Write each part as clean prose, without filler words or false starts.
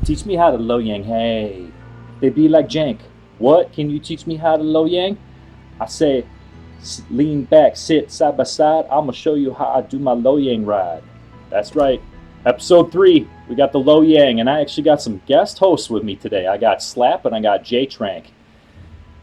Teach me how to Loyang. Hey, they be like jank. What? Can you teach me how to Loyang? I say, lean back, sit side by side. I'm gonna show you how I do my Loyang ride. That's right. Episode 3, we got the Loyang, and I actually got some guest hosts with me today. I got Slap and I got J-Trank.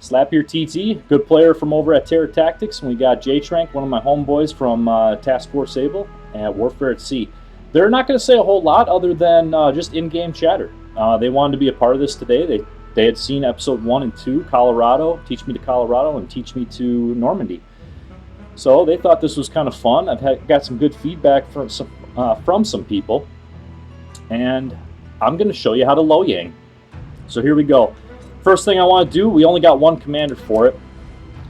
Slap here, TT, good player from over at Terror Tactics, and we got J-Trank, one of my homeboys from Task Force Able and Warfare at Sea. They're not going to say a whole lot other than just in-game chatter. They wanted to be a part of this today. They had seen episode 1 and 2, Colorado, Teach Me to Colorado, and Teach Me to Normandy. So they thought this was kind of fun. I've got some good feedback from some people, and I'm going to show you how to Loyang. So here we go. First thing I want to do, we only got one commander for it.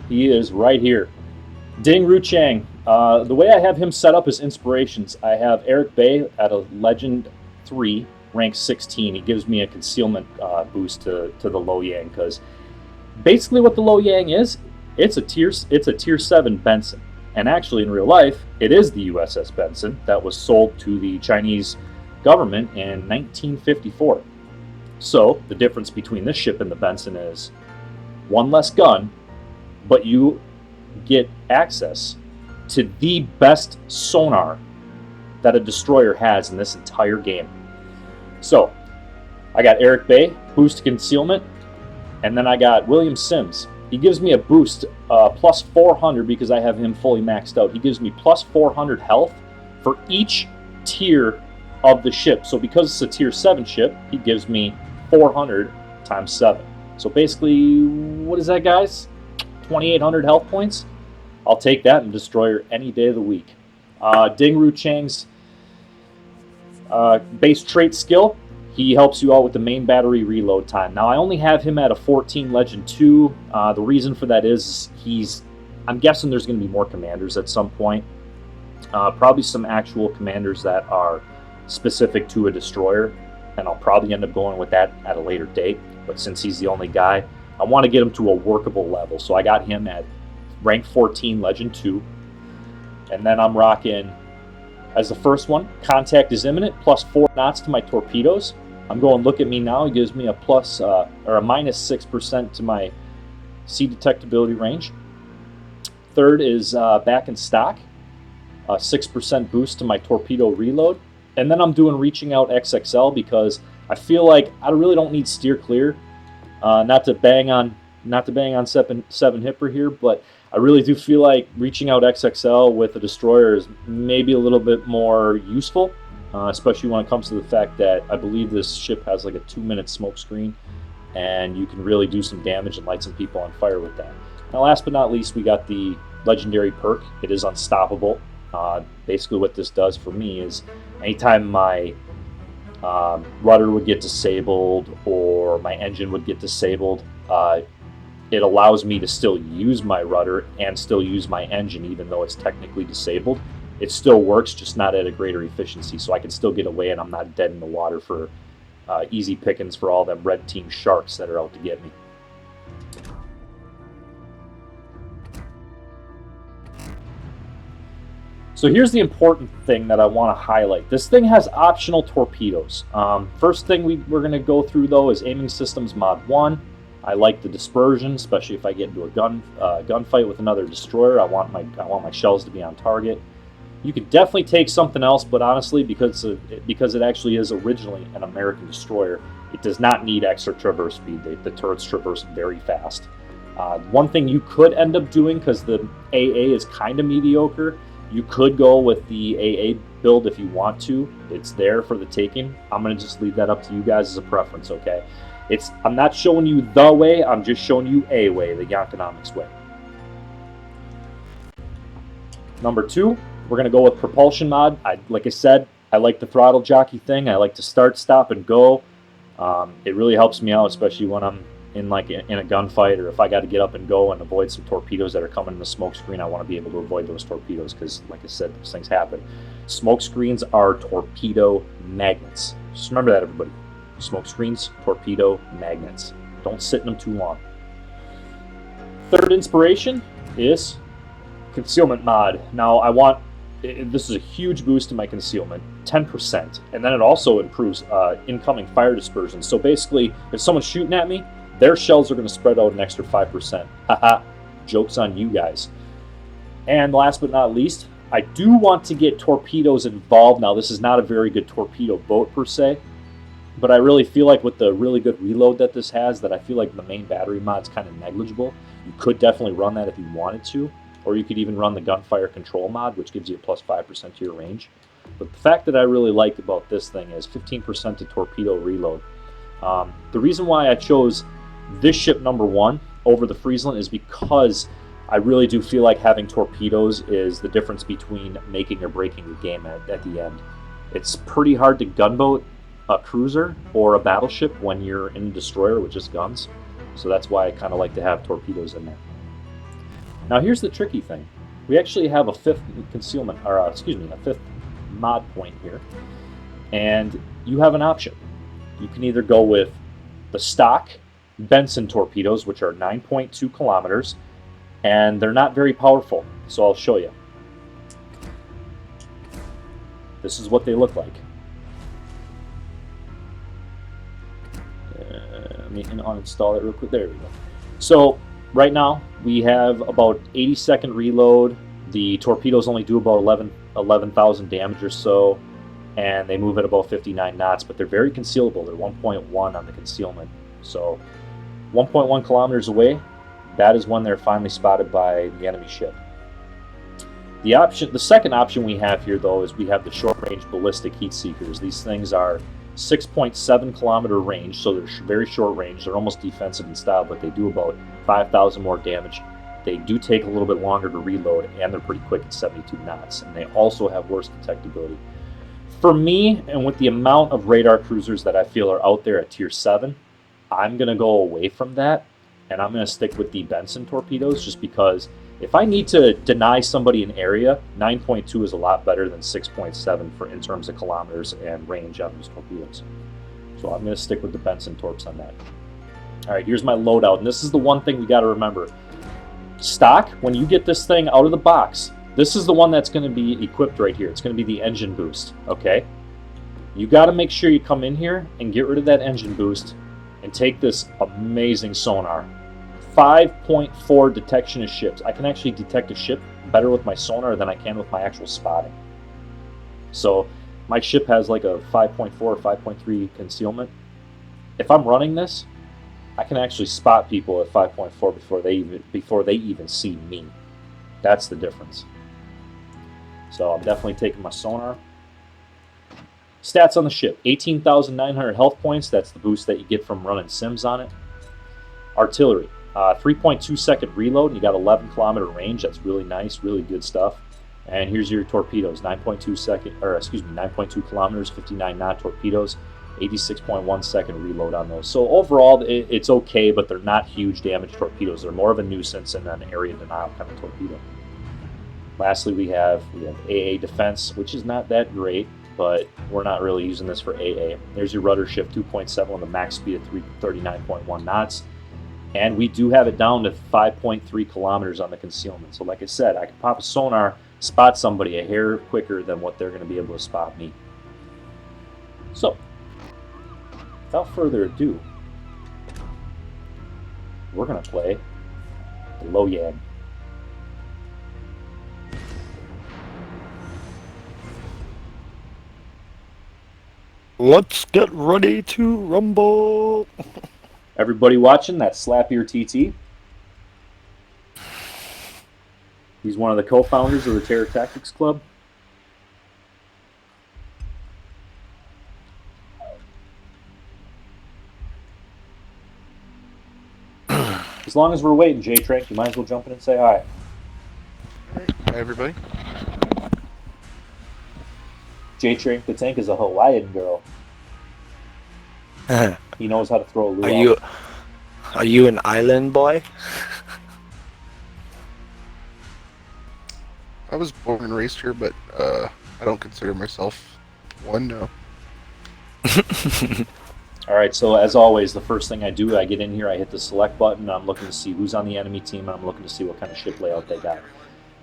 He is right here. Ding Ru Chang. The way I have him set up is inspirations. I have Eric Bay at a Legend 3, rank 16. He gives me a concealment boost to the Loyang, because basically what the Loyang is, it's a tier 7 Benson. And actually in real life, it is the USS Benson that was sold to the Chinese government in 1954. So the difference between this ship and the Benson is one less gun, but you get access to the best sonar that a destroyer has in this entire game. So I got Eric Bay, boost concealment, and then I got William Sims. He gives me a boost plus 400 because I have him fully maxed out. He gives me plus 400 health for each tier of the ship. So because it's a tier 7 ship, he gives me 400 times 7. So basically, what is that, guys? 2,800 health points? I'll take that in Destroyer any day of the week. Ding Ru Chang's base trait skill, he helps you out with the main battery reload time. Now, I only have him at a 14 Legend 2. The reason for that is I'm guessing there's going to be more commanders at some point. Probably some actual commanders that are specific to a destroyer, and I'll probably end up going with that at a later date. But since he's the only guy, I want to get him to a workable level. So I got him at rank 14, Legend 2. And then I'm rocking, as the first one, Contact is Imminent, plus 4 knots to my torpedoes. I'm going, look at me now. He gives me a plus or a minus 6% to my sea detectability range. Third is Back in Stock, a 6% boost to my torpedo reload. And then I'm doing Reaching Out XXL because I feel like I really don't need Steer Clear. Not to bang on 7 Hipper here, but I really do feel like Reaching Out XXL with a destroyer is maybe a little bit more useful, especially when it comes to the fact that I believe this ship has like a 2-minute smoke screen, and you can really do some damage and light some people on fire with that. Now, last but not least, we got the legendary perk. It is Unstoppable. Basically what this does for me is anytime my rudder would get disabled or my engine would get disabled, it allows me to still use my rudder and still use my engine even though it's technically disabled. It still works, just not at a greater efficiency, so I can still get away and I'm not dead in the water for easy pickings for all them red team sharks that are out to get me. So here's the important thing that I want to highlight. This thing has optional torpedoes. First thing we're going to go through though is Aiming Systems Mod 1. I like the dispersion, especially if I get into a gunfight with another destroyer. I want my shells to be on target. You could definitely take something else, but honestly, because it actually is originally an American destroyer, it does not need extra traverse speed. The turrets traverse very fast. One thing you could end up doing, because the AA is kind of mediocre, you could go with the AA build if you want to. It's there for the taking. I'm going to just leave that up to you guys as a preference, okay? I'm not showing you the way, I'm just showing you a way, the Yankonomics way. Number 2, we're going to go with Propulsion Mod. Like I said, I like the throttle jockey thing. I like to start, stop, and go. It really helps me out, especially when I'm in a gunfight, or if I got to get up and go and avoid some torpedoes that are coming in the smoke screen. I want to be able to avoid those torpedoes because, like I said, those things happen. Smoke screens are torpedo magnets. Just remember that, everybody. Smoke screens, torpedo magnets. Don't sit in them too long. Third inspiration is Concealment Mod. Now, I want this is a huge boost to my concealment, 10%, and then it also improves incoming fire dispersion. So basically, if someone's shooting at me, their shells are going to spread out an extra 5%. Haha, joke's on you guys. And last but not least, I do want to get torpedoes involved. Now, this is not a very good torpedo boat per se, but I really feel like with the really good reload that this has, that I feel like the main battery mod's kind of negligible. You could definitely run that if you wanted to, or you could even run the gunfire control mod, which gives you a plus 5% to your range. But the fact that I really like about this thing is 15% to torpedo reload. The reason why I chose this ship number 1 over the Friesland is because I really do feel like having torpedoes is the difference between making or breaking the game at the end. It's pretty hard to gunboat a cruiser or a battleship when you're in a destroyer with just guns. So that's why I kind of like to have torpedoes in there. Now here's the tricky thing. We actually have a 5th concealment, or a 5th mod point here. And you have an option. You can either go with the stock Benson torpedoes, which are 9.2 kilometers, and they're not very powerful, so I'll show you. This is what they look like. Let me uninstall it real quick. There we go. So right now we have about 80-second reload. The torpedoes only do about 11,000 damage or so, and they move at about 59 knots, but they're very concealable. They're 1.1 on the concealment. So 1.1 kilometers away, that is when they're finally spotted by the enemy ship. The second option we have here, though, is we have the short-range ballistic heat seekers. These things are 6.7 kilometer range, so they're very short range. They're almost defensive in style, but they do about 5,000 more damage. They do take a little bit longer to reload, and they're pretty quick at 72 knots, and they also have worse detectability. For me, and with the amount of radar cruisers that I feel are out there at Tier 7, I'm going to go away from that, and I'm going to stick with the Benson torpedoes, just because if I need to deny somebody an area, 9.2 is a lot better than 6.7 in terms of kilometers and range on these torpedoes. So I'm going to stick with the Benson torps on that. All right, here's my loadout, and this is the one thing we got to remember. Stock, when you get this thing out of the box, this is the one that's going to be equipped right here. It's going to be the engine boost, okay? You got to make sure you come in here and get rid of that engine boost and take this amazing sonar. 5.4 detection of ships. I can actually detect a ship better with my sonar than I can with my actual spotting. So my ship has like a 5.4 or 5.3 concealment. If I'm running this, I can actually spot people at 5.4 before they even see me. That's the difference. So I'm definitely taking my sonar. Stats on the ship: 18,900 health points. That's the boost that you get from running sims on it. Artillery, 3.2 second reload. You got 11 kilometer range. That's really nice, really good stuff. And here's your torpedoes: 9.2 kilometers, 59 knot torpedoes. 86.1 second reload on those. So overall, it's okay, but they're not huge damage torpedoes. They're more of a nuisance and an area denial kind of torpedo. Lastly, we have AA defense, which is not that great, but we're not really using this for AA. There's your rudder shift 2.7 on the max speed of 39.1 knots. And we do have it down to 5.3 kilometers on the concealment. So like I said, I can pop a sonar, spot somebody a hair quicker than what they're going to be able to spot me. So, without further ado, we're going to play the Loyang. Let's get ready to rumble. Everybody watching, that's Slap Ear TT. He's one of the co-founders of the Terror Tactics Club. As long as we're waiting, J-Trank, you might as well jump in and say hi. Hi, everybody. J-Trank the Tank is a Hawaiian girl. He knows how to throw a luau. Are you an island boy? I was born and raised here, but I don't consider myself one, no. Alright, so as always, the first thing I do, I get in here, I hit the select button, I'm looking to see who's on the enemy team, and I'm looking to see what kind of ship layout they got.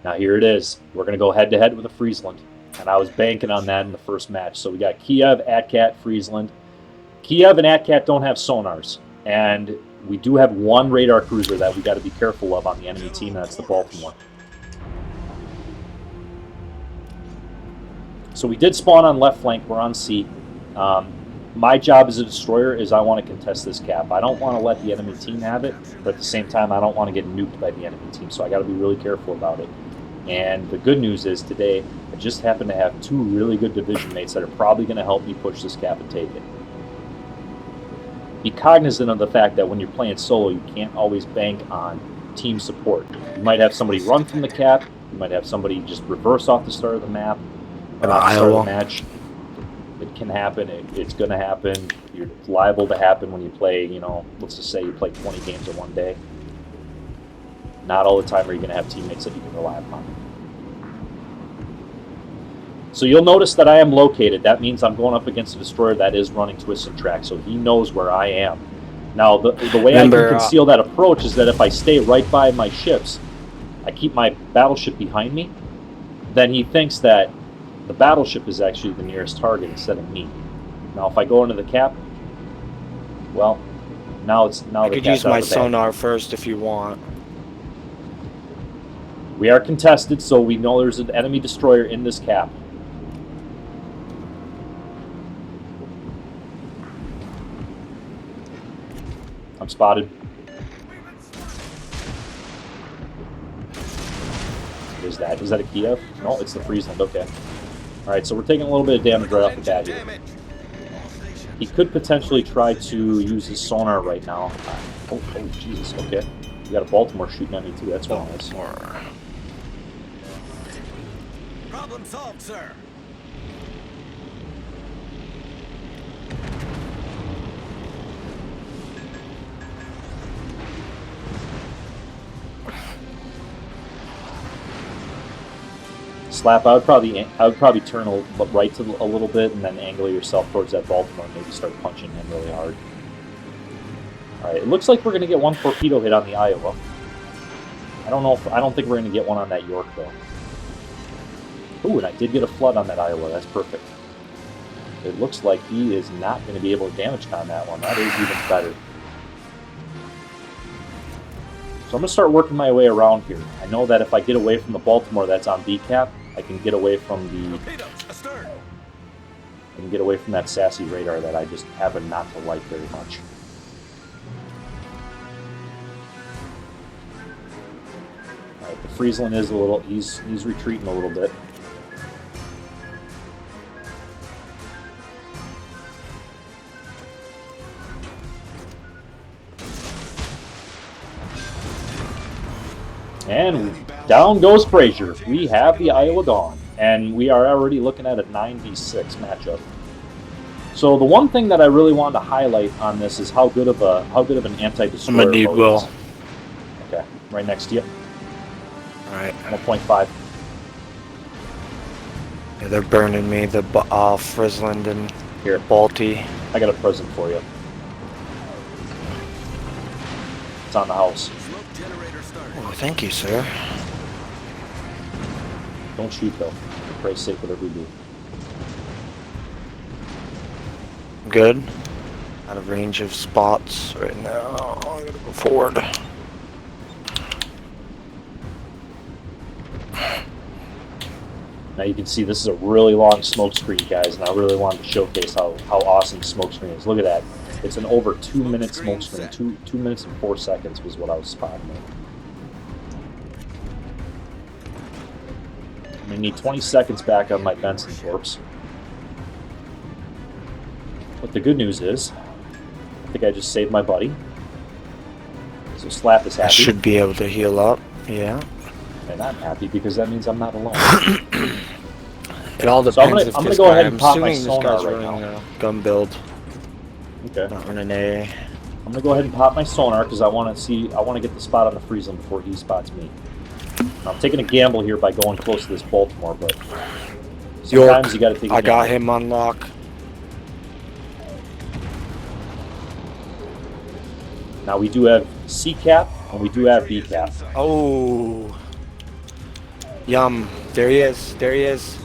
Now here it is. We're going to go head-to-head with a Friesland. And I was banking on that in the first match. So we got Kiev, AtCat, Friesland. Kiev and AtCat don't have sonars. And we do have one radar cruiser that we got to be careful of on the enemy team, and that's the Baltimore. So we did spawn on left flank. We're on C. My job as a destroyer is I want to contest this cap. I don't want to let the enemy team have it, but at the same time, I don't want to get nuked by the enemy team, so I got to be really careful about it. And the good news is today, I just happen to have two really good division mates that are probably going to help me push this cap and take it. Be cognizant of the fact that when you're playing solo, you can't always bank on team support. You might have somebody run from the cap, you might have somebody just reverse off the start of the map, or off the start of the match. It can happen. It's going to happen. You're liable to happen when you play, let's just say you play 20 games in one day. Not all the time are you going to have teammates that you can rely upon. So you'll notice that I am located. That means I'm going up against a destroyer that is running twist and track, so he knows where I am. Now, the way I can conceal that approach is that if I stay right by my ships, I keep my battleship behind me, then he thinks that the battleship is actually the nearest target instead of me. Now, if I go into the cap, well, now the cap's I could use my sonar first if you want. We are contested, so we know there's an enemy destroyer in this cap. I'm spotted. Is that a Kiev? No, it's the Friesland. Okay. Alright, so we're taking a little bit of damage right off the bat here. He could potentially try to use his sonar right now. Oh, Jesus, okay. We got a Baltimore shooting at me too, that's one nice. Problem solved, sir. Slap, I would probably turn right to a little bit and then angle yourself towards that Baltimore and maybe start punching him really hard. Alright, it looks like we're gonna get one torpedo hit on the Iowa. I don't think we're gonna get one on that York though. Ooh, and I did get a flood on that Iowa, that's perfect. It looks like he is not going to be able to damage con that one. That is even better. So I'm going to start working my way around here. I know that if I get away from the Baltimore that's on B cap, I can get away from that sassy radar that I just happen not to like very much. Alright, the Friesland is he's retreating a little bit. And down goes Frazier. We have the Iowa gone, and we are already looking at a 9v6 matchup. So the one thing that I really wanted to highlight on this is how good of an anti-destroyer. I'm gonna need Will. Okay, right next to you. All right. 1.5. Yeah, they're burning me. The Friesland and Here, Balti. I got a present for you. It's on the house. Oh, thank you, sir. Don't shoot though. For Christ's sake, whatever we do. Good. Out of range of spots right now. I gotta go forward. Now you can see this is a really long smoke screen, guys, and I really wanted to showcase how awesome the smoke screen is. Look at that. It's an over 2-minute smoke screen. 2 minutes and 4 seconds was what I was spotting there. I'm going to need 20 seconds back on my Benson corpse. But the good news is, I think I just saved my buddy. So Slap is happy. I should be able to heal up, yeah. And I'm happy because that means I'm not alone. It all depends. So I'm gonna go ahead and pop my this sonar guy's right running now. a gun build. Okay. Not running A. I'm gonna go ahead and pop my sonar because I want to get the spot on the Friesland before he spots me. I'm taking a gamble here by going close to this Baltimore, but sometimes York, you got to take a I got gamble. him on lock. Now we do have C cap and we do have B cap. Oh. Yum. There he is. There he is.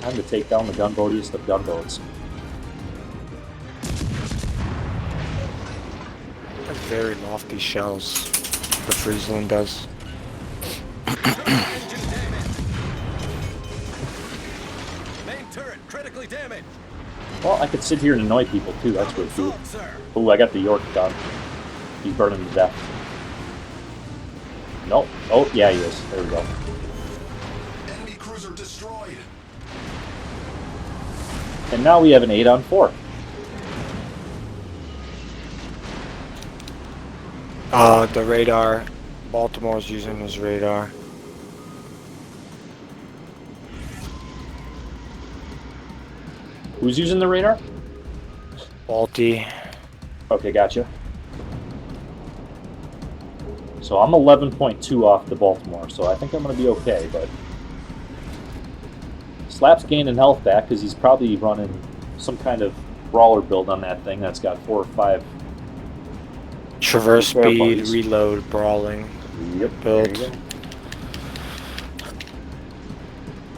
Time to take down the gunboatiest of gunboats. Very lofty shells. The Friesland does. Engine damage. Main turret critically damaged. Well, I could sit here and annoy people too. That's Problem good too. solved, sir. Ooh, I got the York gun. He's burning to death. Nope. Oh, yeah, he is. There we go. Enemy cruiser destroyed. And now we have an 8-on-4. The radar. Baltimore's using his radar. Who's using the radar? Balti. Okay, gotcha. So I'm 11.2 off the Baltimore, so I think I'm going to be okay, but... Slap's gaining health back because he's probably running some kind of brawler build on that thing that's got 4 or 5... Traverse repair speed, buddies. reload, brawling. Yep, Build. there you go.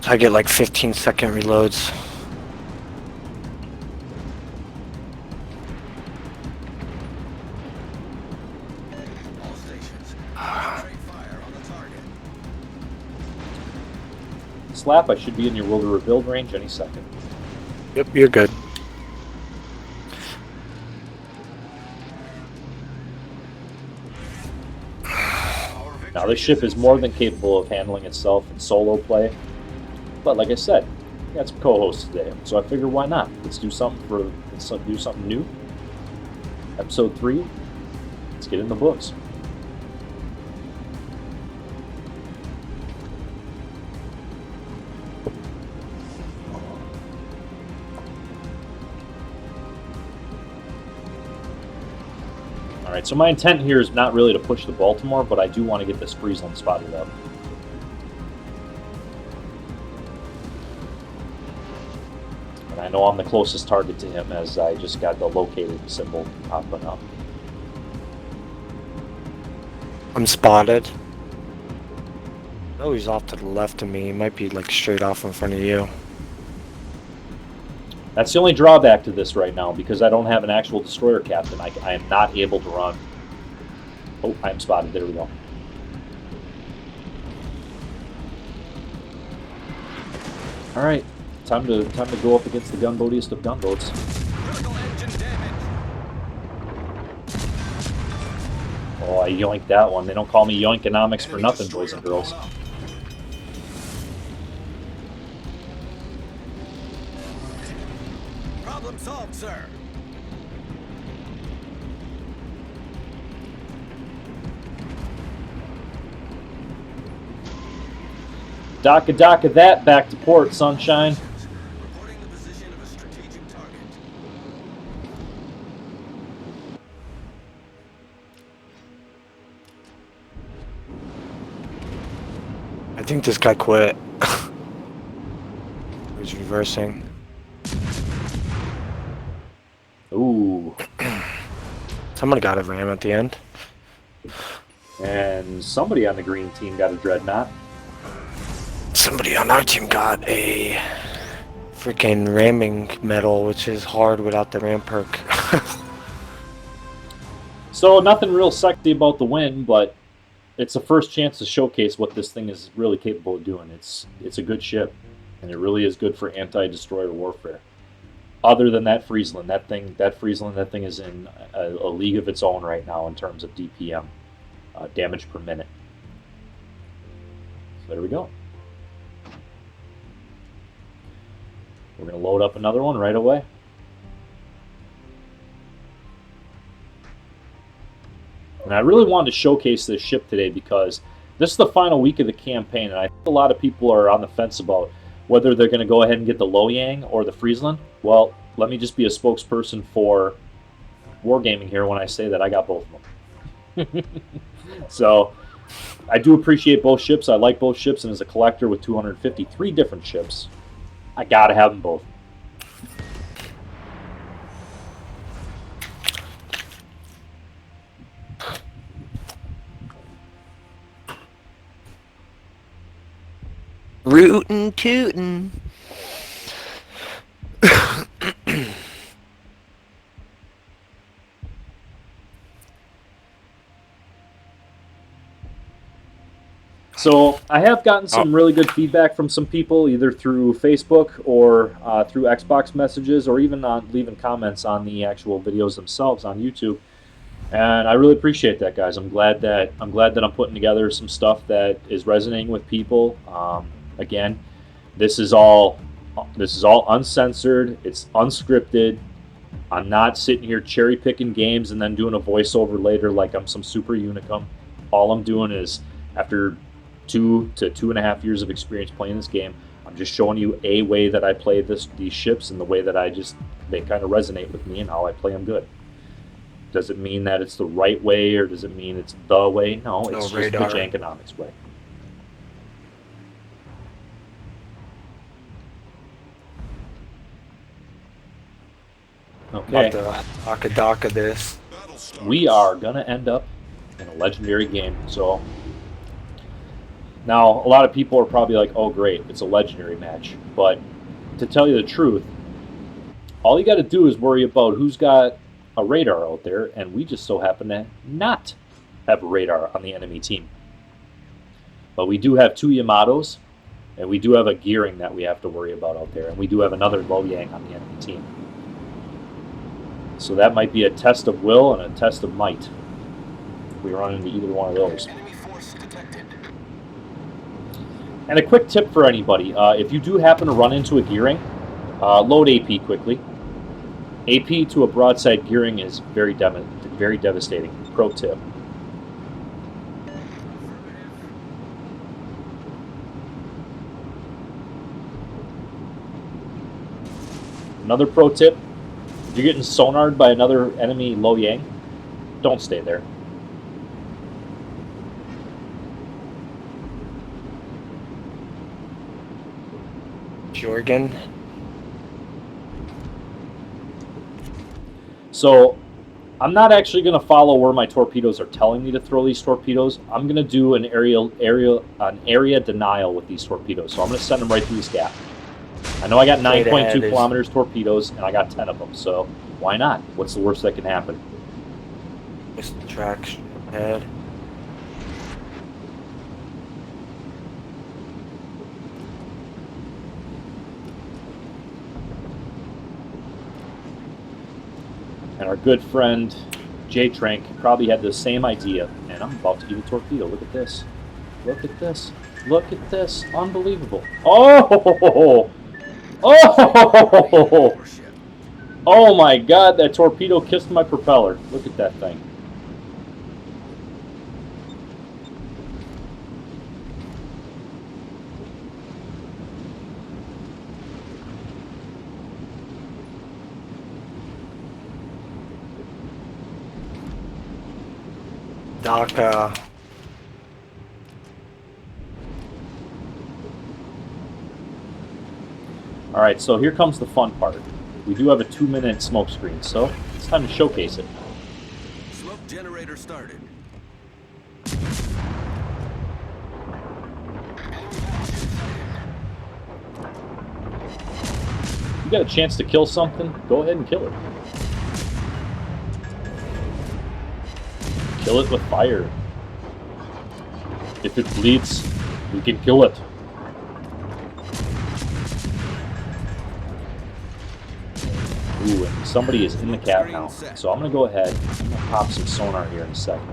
I get like 15-second reloads. All stations. Concentrate fire on the target. Slap, I should be in your will to rebuild range any second. Yep, you're good. Now this ship is more than capable of handling itself in solo play, but like I said, we got some co-hosts today, so I figured why not? Let's do something do something new. Episode 3. Let's get in the books. Alright, so my intent here is not really to push the Baltimore, but I do want to get this Friesland spotted up. And I know I'm the closest target to him as I just got the located symbol popping up. I'm spotted. Oh, he's off to the left of me. He might be like straight off in front of you. That's the only drawback to this right now, because I don't have an actual destroyer captain. I am not able to run. Oh, I'm spotted. There we go. All right, time to go up against the gunboatiest of gunboats. Critical engine damage. Oh, I yoinked that one. They don't call me yoinkonomics for Enemy nothing, boys and destroyer girls. blown up. Problem solved, sir. Daka that, back to port, sunshine. Reporting the position of a strategic target. I think this guy quit. He's reversing. Ooh, Somebody got a ram at the end. and somebody on the green team got a dreadnought. Somebody on our team got a freaking ramming medal, which is hard without the ram perk. So nothing real sexy about the win, but it's the first chance to showcase what this thing is really capable of doing. It's a good ship, and it really is good for anti-destroyer warfare. Other than that Friesland, that thing is in a league of its own right now in terms of DPM, damage per minute. So there we go. We're gonna load up another one right away. And I really wanted to showcase this ship today because this is the final week of the campaign, and I think a lot of people are on the fence about whether they're going to go ahead and get the Loyang or the Friesland. Well, let me just be a spokesperson for Wargaming here when I say that I got both of them. So, I do appreciate both ships. I like both ships, and as a collector with 253 different ships, I gotta have them both. Rootin' tootin'. So I have gotten some really good feedback from some people, either through Facebook or through Xbox messages, or even on leaving comments on the actual videos themselves on YouTube. And I really appreciate that, guys. I'm glad that I'm putting together some stuff that is resonating with people. Again, this is all uncensored. It's unscripted. I'm not sitting here cherry picking games and then doing a voiceover later like I'm some super unicum. All I'm doing is, after 2 to 2.5 years of experience playing this game, I'm just showing you a way that I play these ships and the way that they kind of resonate with me and how I play them good. Does it mean that it's the right way, or does it mean it's the way? No, it's just radar. the Jankonomics way. Okay, Daka this. we are gonna end up in a legendary game. So now a lot of people are probably like, "Oh, great, it's a legendary match." But to tell you the truth, all you got to do is worry about who's got a radar out there, and we just so happen to not have a radar on the enemy team. But we do have 2 Yamatos, and we do have a gearing that we have to worry about out there, and we do have another Loyang on the enemy team. So that might be a test of will and a test of might if we run into either one of those. Enemy force detected. And a quick tip for anybody, if you do happen to run into a gearing, load AP quickly. AP to a broadside gearing is very devastating. Pro tip. Another pro tip, if you're getting sonared by another enemy Loyang, don't stay there. Jorgen. So I'm not actually going to follow where my torpedoes are telling me to throw these torpedoes. I'm going to do an area denial with these torpedoes. So I'm going to send them right through this gap. I know I got 9.2 kilometers torpedoes, and I got 10 of them. So why not? What's the worst that can happen? Just the tracks ahead. And our good friend J-Trank probably had the same idea. And I'm about to eat a torpedo. Look at this. Look at this. Look at this. Unbelievable. Oh! Oh! Oh my god, that torpedo kissed my propeller. Look at that thing. Daka. Alright, so here comes the fun part. We do have a 2-minute smoke screen, so it's time to showcase it. Smoke generator started. If you got a chance to kill something, go ahead and kill it. Kill it with fire. If it bleeds, we can kill it. Ooh, and somebody is in the cap now. So I'm going to go ahead. I'm going to pop some sonar here in a second.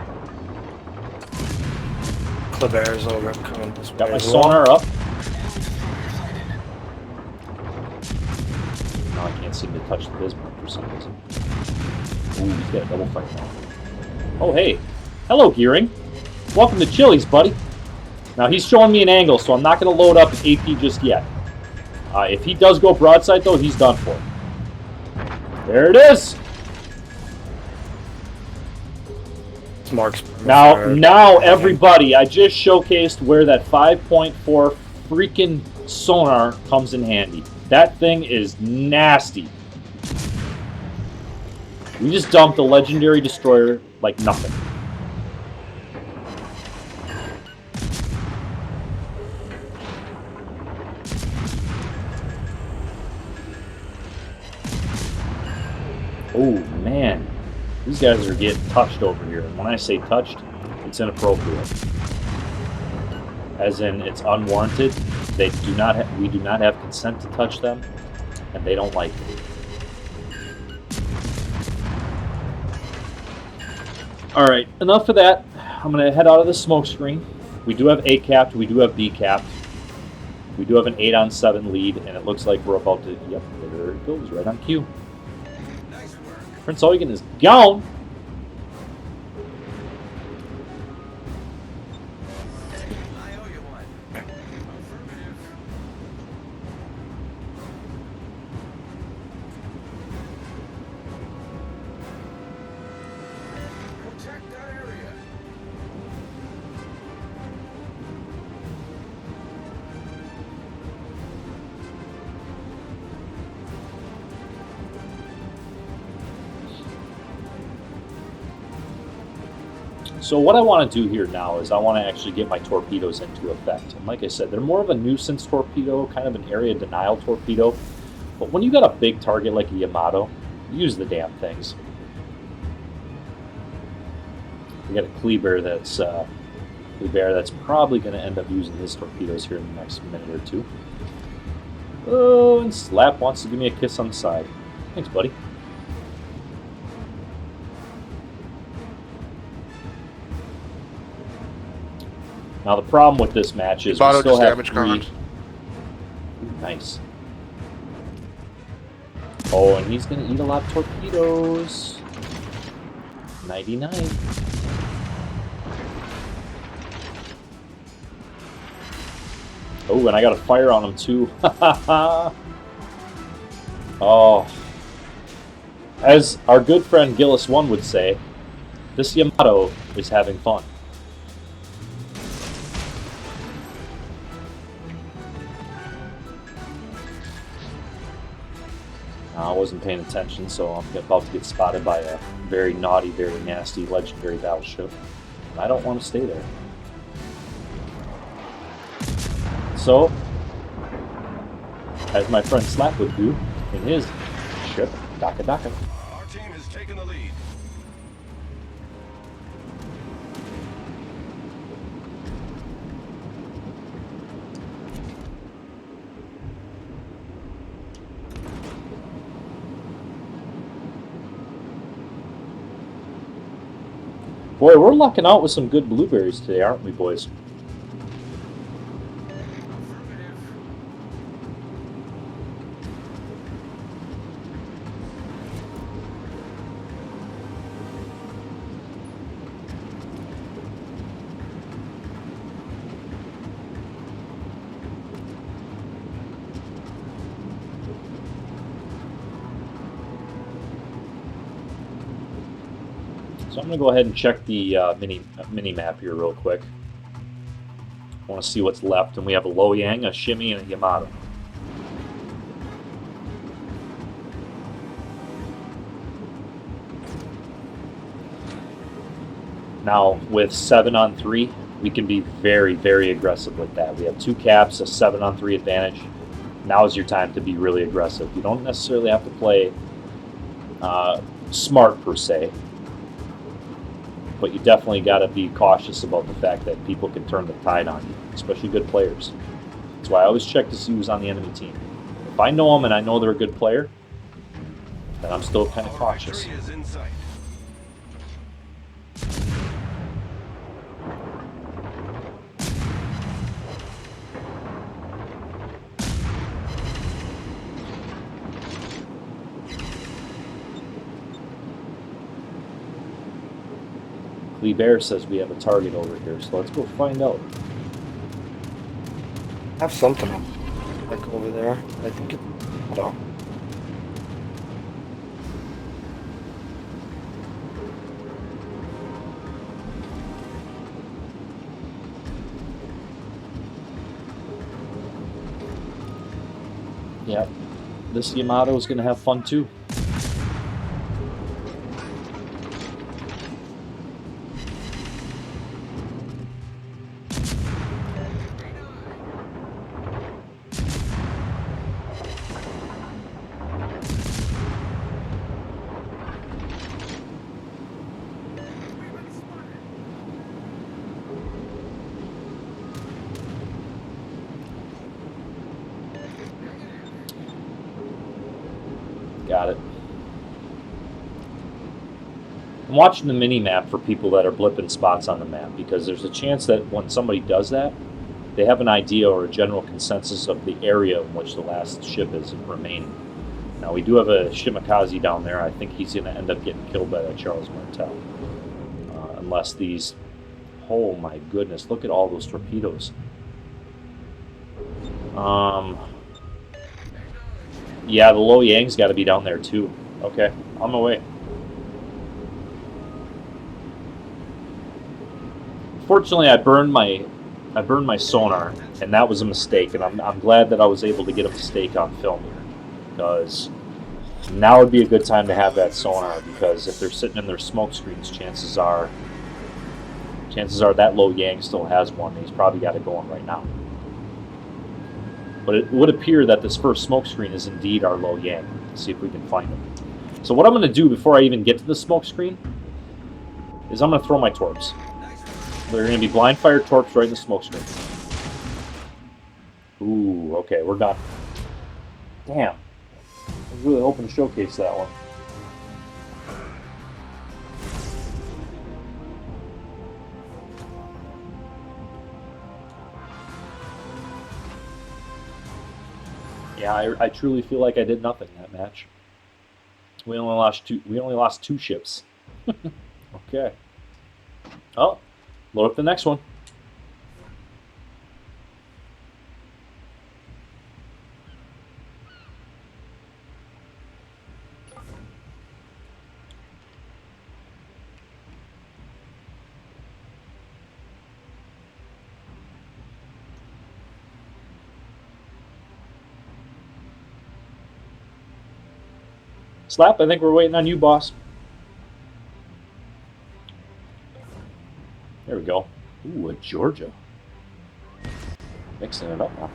Kleber's over. I'm coming this way. Got my as well. sonar up. No, I can't seem to touch the Bismarck for some reason. Ooh, he's got a double fight now. Oh, hey. Hello, Gearing. Welcome to Chili's, buddy. Now, he's showing me an angle, so I'm not going to load up AP just yet. If he does go broadside, though, he's done for. There it is. Mark's Now, everybody, I just showcased where that 5.4 freaking sonar comes in handy. That thing is nasty. We just dumped a legendary destroyer like nothing. These guys are getting touched over here. And when I say touched, it's inappropriate. As in, it's unwarranted. They do not. We do not have consent to touch them, and they don't like it. All right, enough of that. I'm gonna head out of the smoke screen. We do have A capped. We do have B capped. We do have an 8-on-7 lead, and it looks like we're about to. Yep, there it goes, right on cue. Nice work. Prince Eugen is gone. I owe you one. Affirmative. Protect that area. So what I want to do here now is I want to actually get my torpedoes into effect. And like I said, they're more of a nuisance torpedo, kind of an area denial torpedo. But when you got a big target like a Yamato, use the damn things. We got a Kleber that's probably going to end up using his torpedoes here in the next minute or two. Oh, and Slap wants to give me a kiss on the side. Thanks, buddy. Now the problem with this match is we Auto still just have damage 3. comment. Nice. Oh, and he's going to eat a lot of torpedoes. 99. Oh, and I got a fire on him too. Oh. As our good friend Gillis1 would say, this Yamato is having fun. I wasn't paying attention, so I'm about to get spotted by a very naughty, very nasty legendary battleship. And I don't want to stay there. So, as my friend Slap would do in his ship, Daka Daka. Our team has taken the lead. Boy, we're lucking out with some good blueberries today, aren't we, boys? Affirmative. So I'm going to go ahead and check the mini map here real quick. I want to see what's left, and we have a Loyang, a Shimmy, and a Yamato. Now, with 7-on-3, we can be very, very aggressive with that. We have 2 caps, a 7-on-3 advantage. Now is your time to be really aggressive. You don't necessarily have to play smart, per se. But you definitely got to be cautious about the fact that people can turn the tide on you, especially good players. That's why I always check to see who's on the enemy team. If I know them and I know they're a good player, then I'm still kind of cautious. Victory is in sight. Lee Bear says we have a target over here, so let's go find out. I have something like over there. I think it. No. Yeah, this Yamato is going to have fun too. got it. I'm watching the mini-map for people that are blipping spots on the map, because there's a chance that when somebody does that, they have an idea or a general consensus of the area in which the last ship is remaining. Now, we do have a Shimakaze down there. I think he's going to end up getting killed by that Charles Martel. Unless these... Oh my goodness, look at all those torpedoes. Yeah, the Loyang's got to be down there too. Okay, on my way. Fortunately, I burned my sonar, and that was a mistake. And I'm glad that I was able to get a mistake on film here, because now would be a good time to have that sonar. Because if they're sitting in their smoke screens, chances are that Loyang still has one. And he's probably got it going right now. But it would appear that this first smoke screen is indeed our Loyang. Let's see if we can find him. So what I'm going to do before I even get to the smoke screen is I'm going to throw my torps. They're going to be blind fire torps right in the smoke screen. Ooh, okay, we're done. Damn. I was really hoping to showcase that one. Yeah, I truly feel like I did nothing that match. We only lost two ships. Okay. Oh, load up the next one. Slap, I think we're waiting on you, boss. There we go. Ooh, a Georgia. Mixing it up now.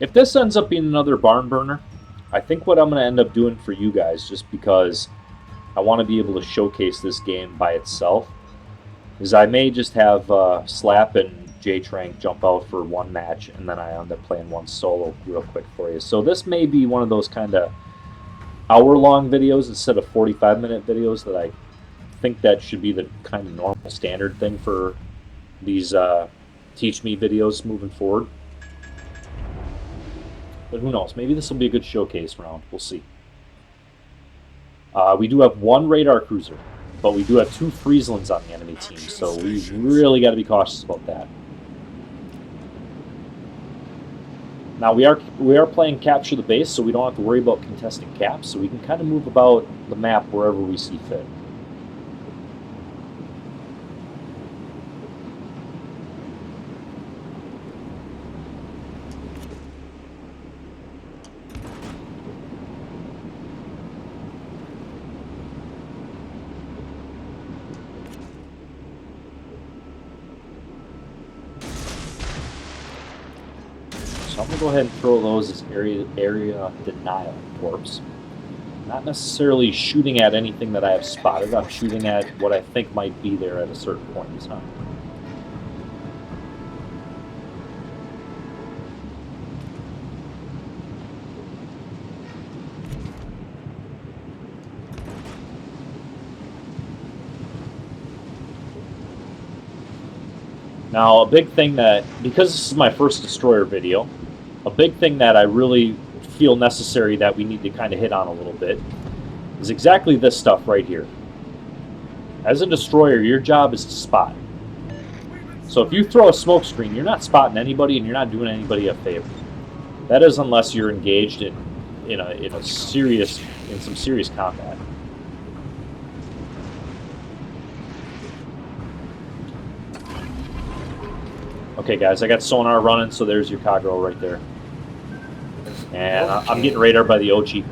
If this ends up being another barn burner, I think what I'm going to end up doing for you guys, just because I want to be able to showcase this game by itself, is I may just have Slap and J-Trank jump out for one match, and then I end up playing one solo real quick for you. So this may be one of those kind of hour-long videos instead of 45-minute videos that I think that should be the kind of normal standard thing for these Teach Me videos moving forward. But who knows? Maybe this will be a good showcase round. We'll see. We do have one radar cruiser, but we do have two Frieslands on the enemy team, so we really got to be cautious about that. Now we are playing Capture the Base, so we don't have to worry about contesting caps, so we can kind of move about the map wherever we see fit. So I'm going to go ahead and throw those as area denial torps. Not necessarily shooting at anything that I have spotted. I'm shooting at what I think might be there at a certain point in time. Now, a big thing that, because this is my first destroyer video, a big thing that I really feel necessary that we need to kind of hit on a little bit is exactly this stuff right here. As a destroyer, your job is to spot. So if you throw a smoke screen, you're not spotting anybody and you're not doing anybody a favor. That is unless you're engaged in some serious combat. Okay, guys, I got sonar running, so there's your Kagro right there. And I'm getting radar by the Ochi.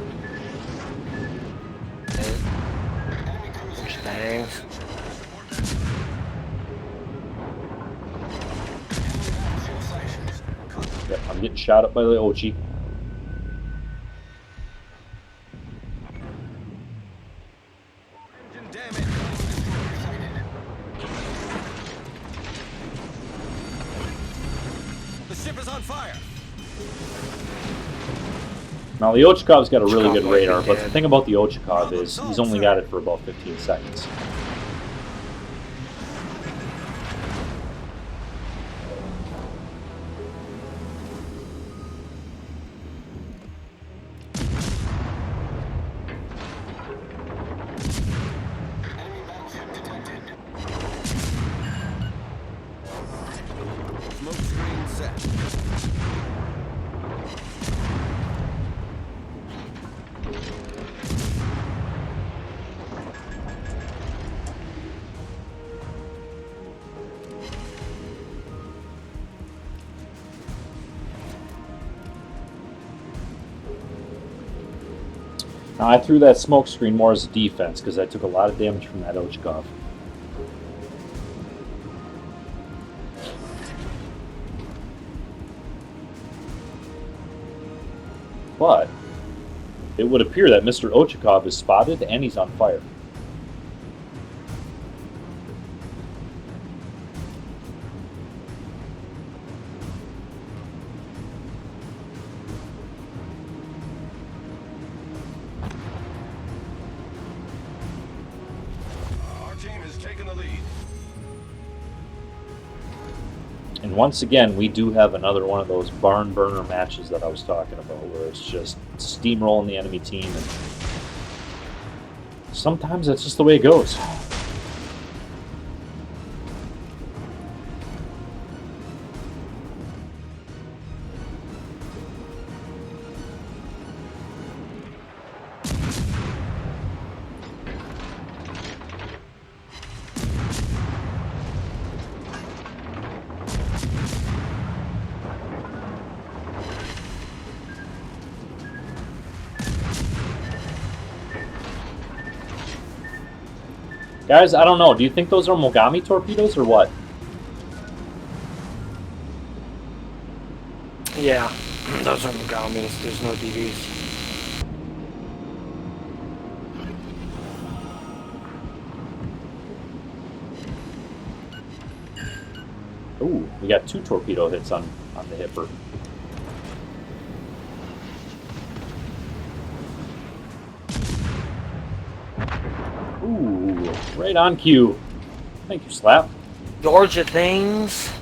Yep, I'm getting shot up by the Ochi. The ship is on fire. Now the Ochkov's got a really good Ochkov radar, might be but the dead. thing about the Ochkov is he's only got it for about 15 seconds. Smoke screen set. Now I threw that smoke screen more as a defense because I took a lot of damage from that Ochkov. But it would appear that Mr. Ochkov is spotted and he's on fire. Our team has taken the lead. And once again, we do have another one of those barn burner matches that I was talking about, where it's just steamrolling the enemy team. And sometimes that's just the way it goes. Guys, I don't know. Do you think those are Mogami torpedoes or what? Yeah, those are Mogamis. There's no DVs. Ooh, we got 2 torpedo hits on the Hipper. Ooh, right on cue. Thank you, Slap. Georgia things.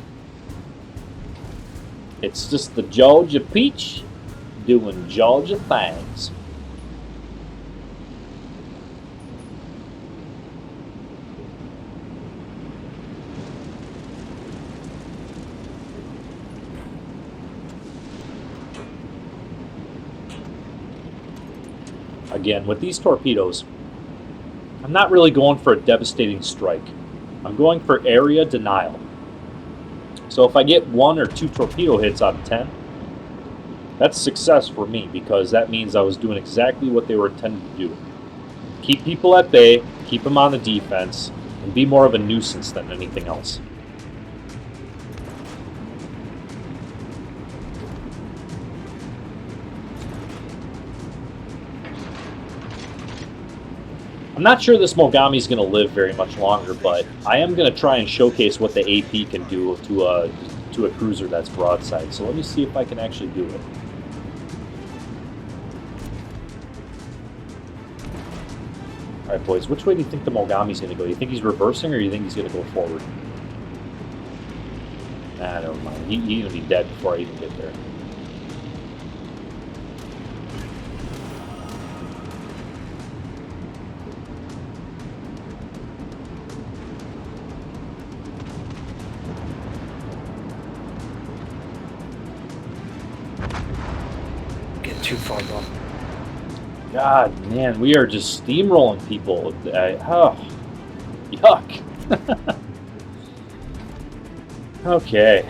It's just the Georgia Peach doing Georgia things. Again, with these torpedoes, I'm not really going for a devastating strike. I'm going for area denial. So if I get 1 or 2 torpedo hits out of 10, that's success for me, because that means I was doing exactly what they were intended to do. Keep people at bay, keep them on the defense, and be more of a nuisance than anything else. I'm not sure this Mogami is going to live very much longer, but I am going to try and showcase what the AP can do to a cruiser that's broadside. So let me see if I can actually do it. All right, boys, which way do you think the Mogami's going to go? Do you think he's reversing, or do you think he's going to go forward? Nah, never mind. He's going to be dead before I even get there. Too far off. God, man, we are just steamrolling people. Oh, yuck. Okay.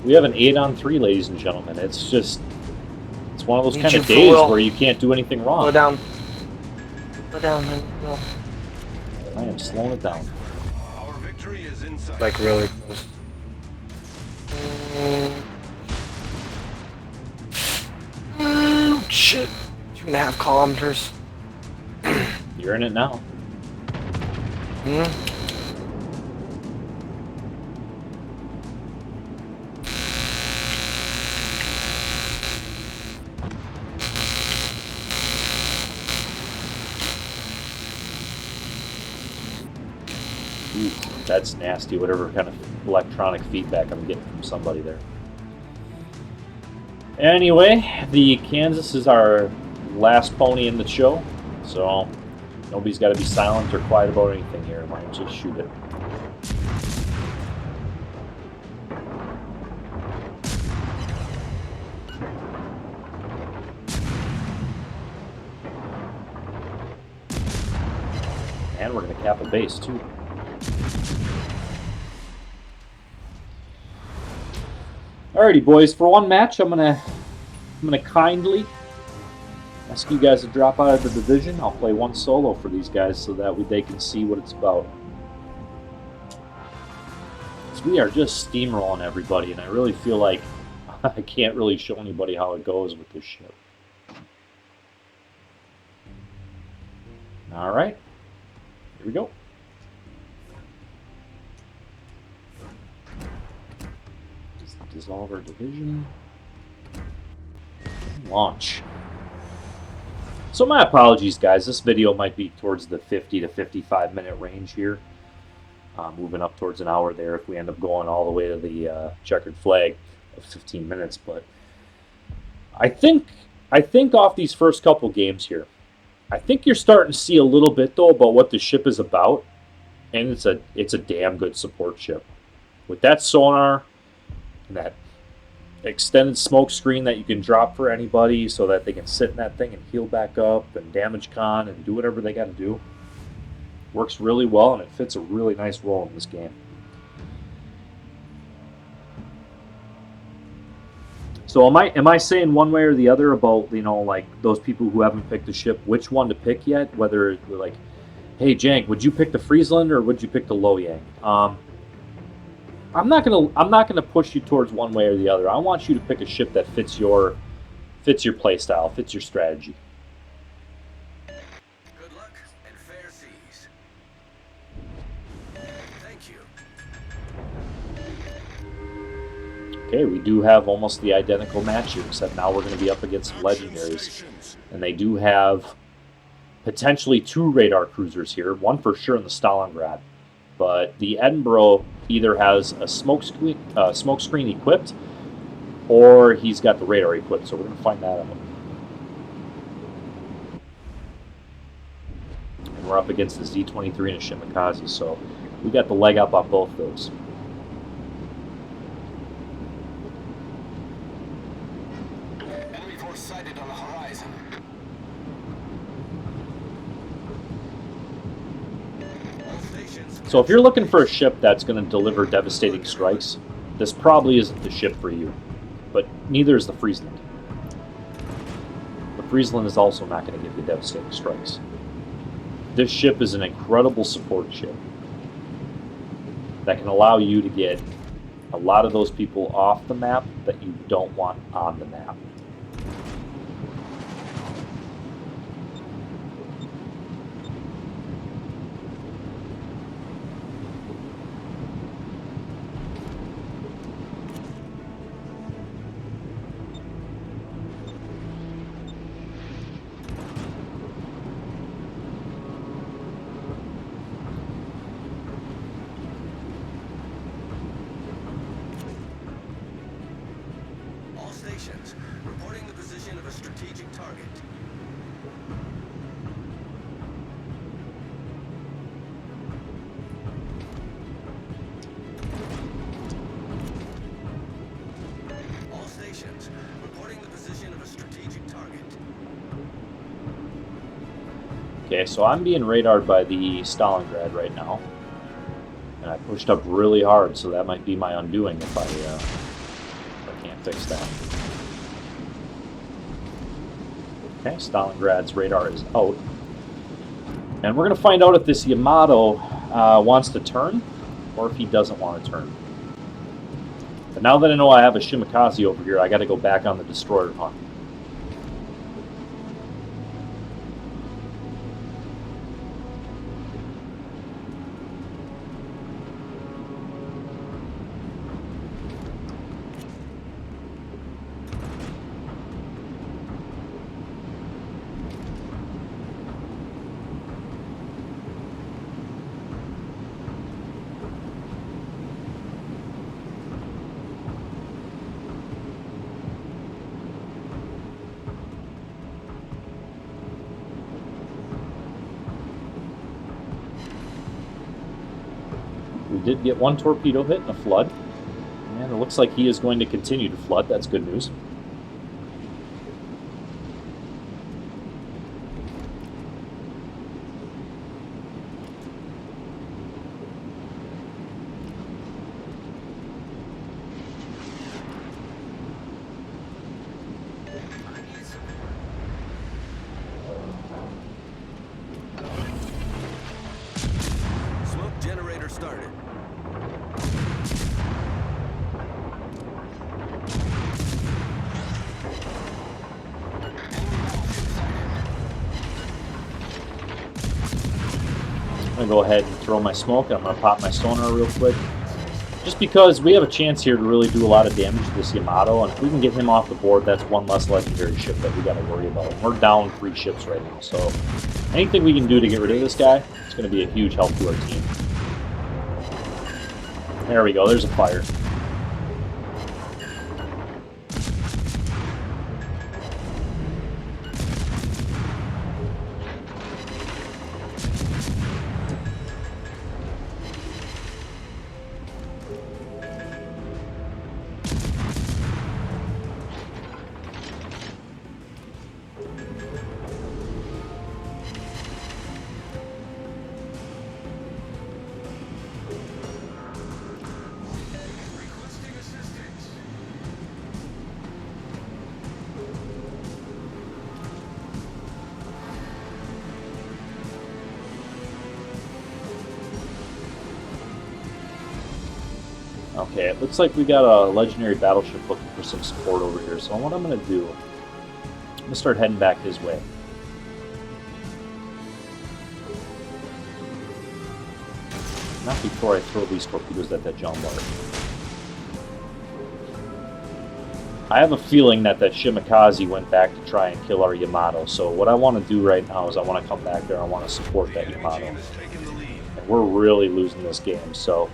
We have an 8-on-3, ladies and gentlemen. It's just, it's one of those kind of days where you can't do anything wrong. Go down. Go down, man. Go. I am slowing it down. Our victory is inside. Like really close. Shit. 2.5 kilometers. You're in it now. Ooh, that's nasty, whatever kind of electronic feedback I'm getting from somebody there. Anyway, the Kansas is our last pony in the show, so nobody's got to be silent or quiet about anything here. Why don't you shoot it? And we're going to cap a base, too. Alrighty, boys. For one match, I'm gonna kindly ask you guys to drop out of the division. I'll play one solo for these guys so that they can see what it's about. So we are just steamrolling everybody, and I really feel like I can't really show anybody how it goes with this ship. All right, here we go. Dissolve our division. Launch. So my apologies, guys. This video might be towards the 50 to 55 minute range here. Moving up towards an hour there if we end up going all the way to the checkered flag of 15 minutes. But I think off these first couple games here, I think you're starting to see a little bit though about what the ship is about, and it's a damn good support ship with that sonar. And that extended smoke screen that you can drop for anybody so that they can sit in that thing and heal back up and damage con and do whatever they got to do. Works really well, and it fits a really nice role in this game. So am I saying one way or the other about, you know, like those people who haven't picked a ship, which one to pick yet? Whether they're like, hey Jank, would you pick the Friesland or would you pick the Loyang? I'm not gonna push you towards one way or the other. I want you to pick a ship that fits your play style, fits your strategy. Good luck and fair seas. Thank you. Okay, we do have almost the identical match here, except now we're going to be up against some legendaries, and they do have potentially 2 radar cruisers here. One for sure in the Stalingrad. But the Edinburgh either has a smoke screen equipped, or he's got the radar equipped. So we're going to find that out. And we're up against the Z-23 and a Shimakaze, so we got the leg up on both those. Enemy force sighted on the horizon. So if you're looking for a ship that's going to deliver devastating strikes, this probably isn't the ship for you. But neither is the Friesland. The Friesland is also not going to give you devastating strikes. This ship is an incredible support ship that can allow you to get a lot of those people off the map that you don't want on the map. Reporting the position of a strategic target. All stations, reporting the position of a strategic target. Okay, so I'm being radared by the Stalingrad right now. And I pushed up really hard, so that might be my undoing if I can't fix that. Okay, Stalingrad's radar is out. And we're going to find out if this Yamato wants to turn, or if he doesn't want to turn. But now that I know I have a Shimakaze over here, I got to go back on the destroyer hunt. We did get one torpedo hit in a flood. And it looks like he is going to continue to flood. That's good news. Smoke generator started. I'm going to go ahead and throw my smoke. I'm going to pop my sonar real quick. Just because we have a chance here to really do a lot of damage to this Yamato, and if we can get him off the board, that's one less legendary ship that we got to worry about. We're down 3 ships right now, so anything we can do to get rid of this guy, it's going to be a huge help to our team. There we go, there's a fire. Okay, it looks like we got a legendary battleship looking for some support over here. So what I'm going to do, I'm going to start heading back his way. Not before I throw these torpedoes at that jump bar. I have a feeling that Shimakaze went back to try and kill our Yamato. So what I want to do right now is I want to come back there and I want to support that Yamato. Team is taking the lead. And we're really losing this game, so...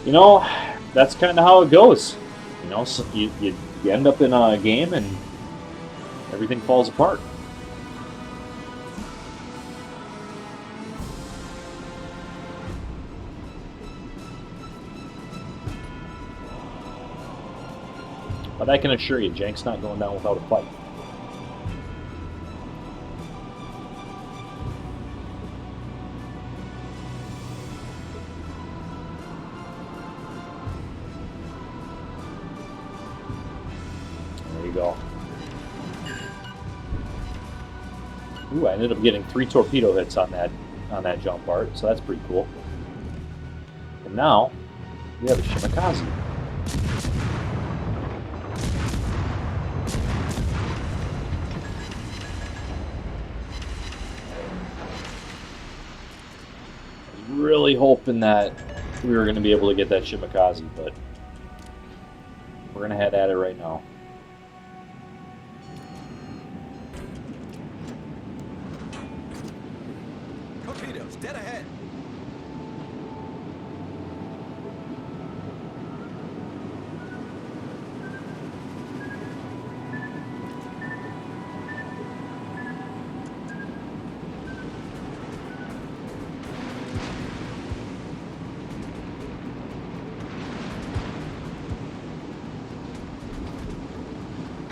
You know, that's kind of how it goes. You know, so you end up in a game and everything falls apart. But I can assure you, Jank's not going down without a fight. Go. Ooh, I ended up getting 3 torpedo hits on that jump part, so that's pretty cool. And now we have a Shimakaze. I was really hoping that we were going to be able to get that Shimakaze, but we're going to head at it right now. Torpedoes, dead ahead.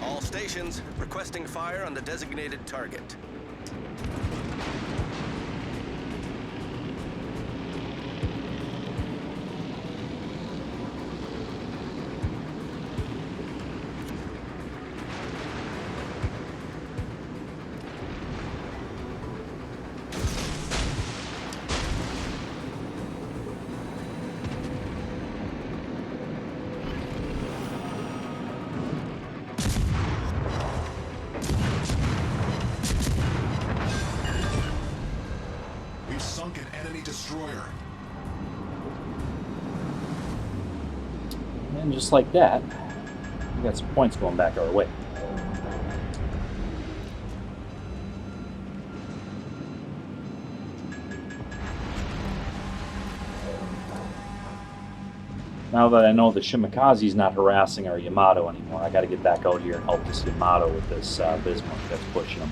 All stations requesting fire on the designated target. Sunk an enemy destroyer. And just like that, we got some points going back our way. Now that I know the Shimakaze's not harassing our Yamato anymore, I got to get back out here and help this Yamato with this Bismarck that's pushing him.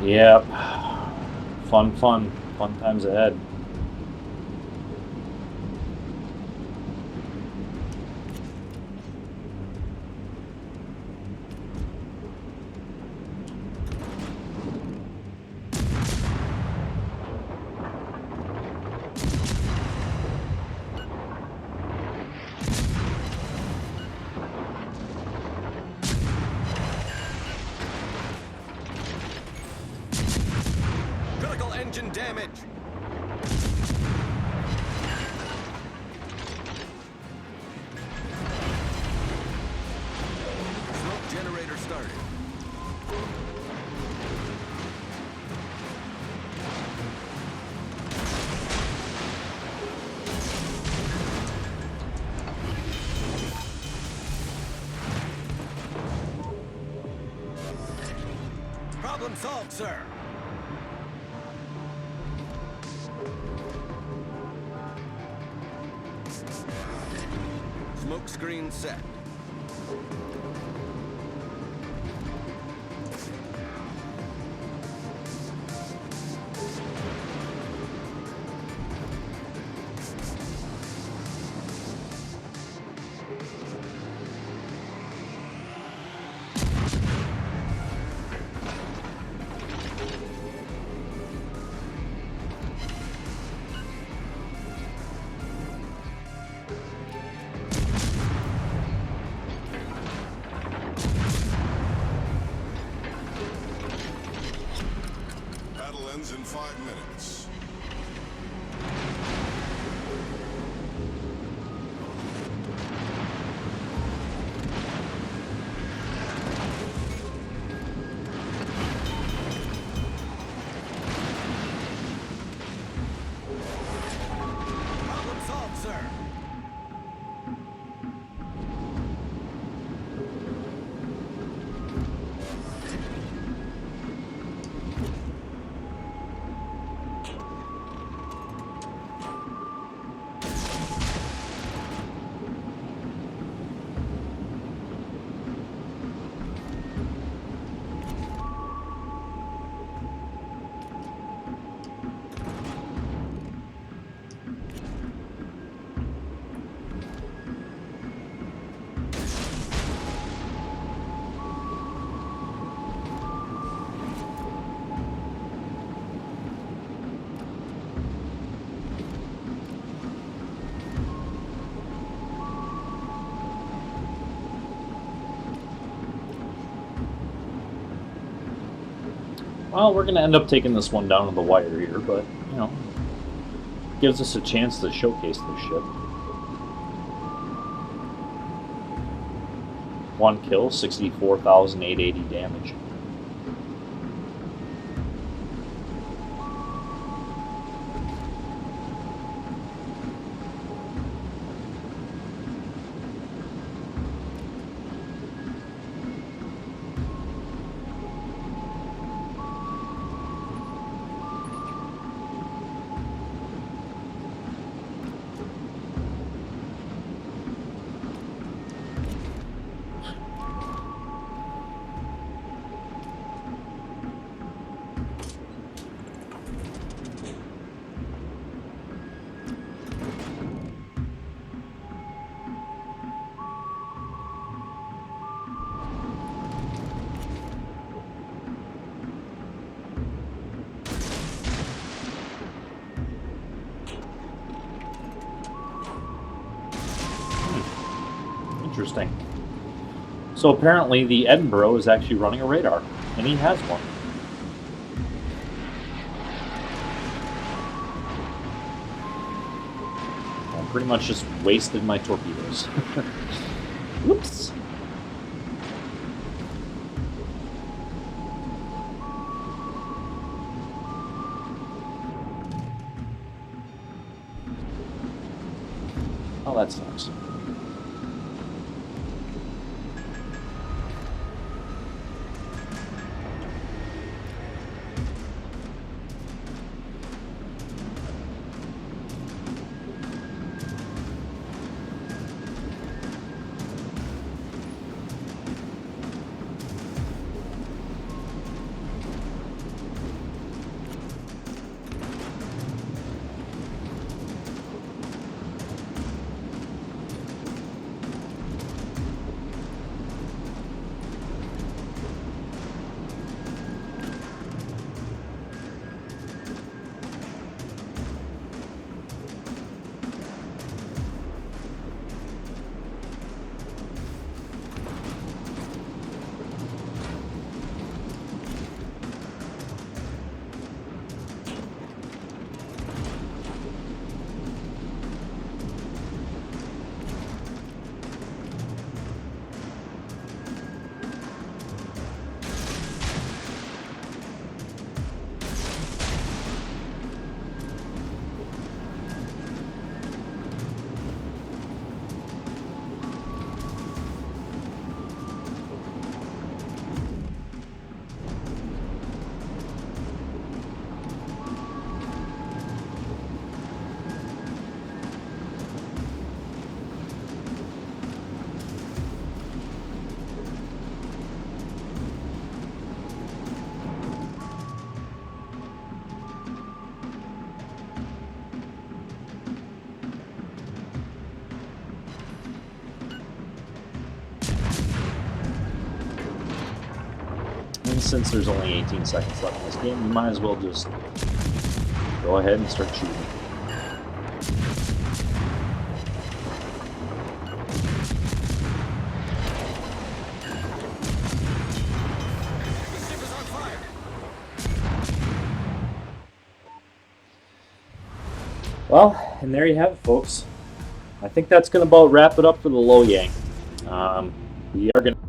Yep. Fun times ahead. Critical engine damage. Smoke generator started. Problem solved, sir. Smoke screen set. Battle ends in 5 minutes. Problem solved, sir. Well, we're going to end up taking this one down to the wire here, but, you know, gives us a chance to showcase this ship. 1 kill, 64,880 damage. Interesting. So apparently the Edinburgh is actually running a radar, and he has one. I pretty much just wasted my torpedoes. Whoops. Oh, that sucks. since there's only 18 seconds left in this game, you might as well just go ahead and start shooting. Well, and there you have it, folks. I think that's going to about wrap it up for the Loyang. We are going to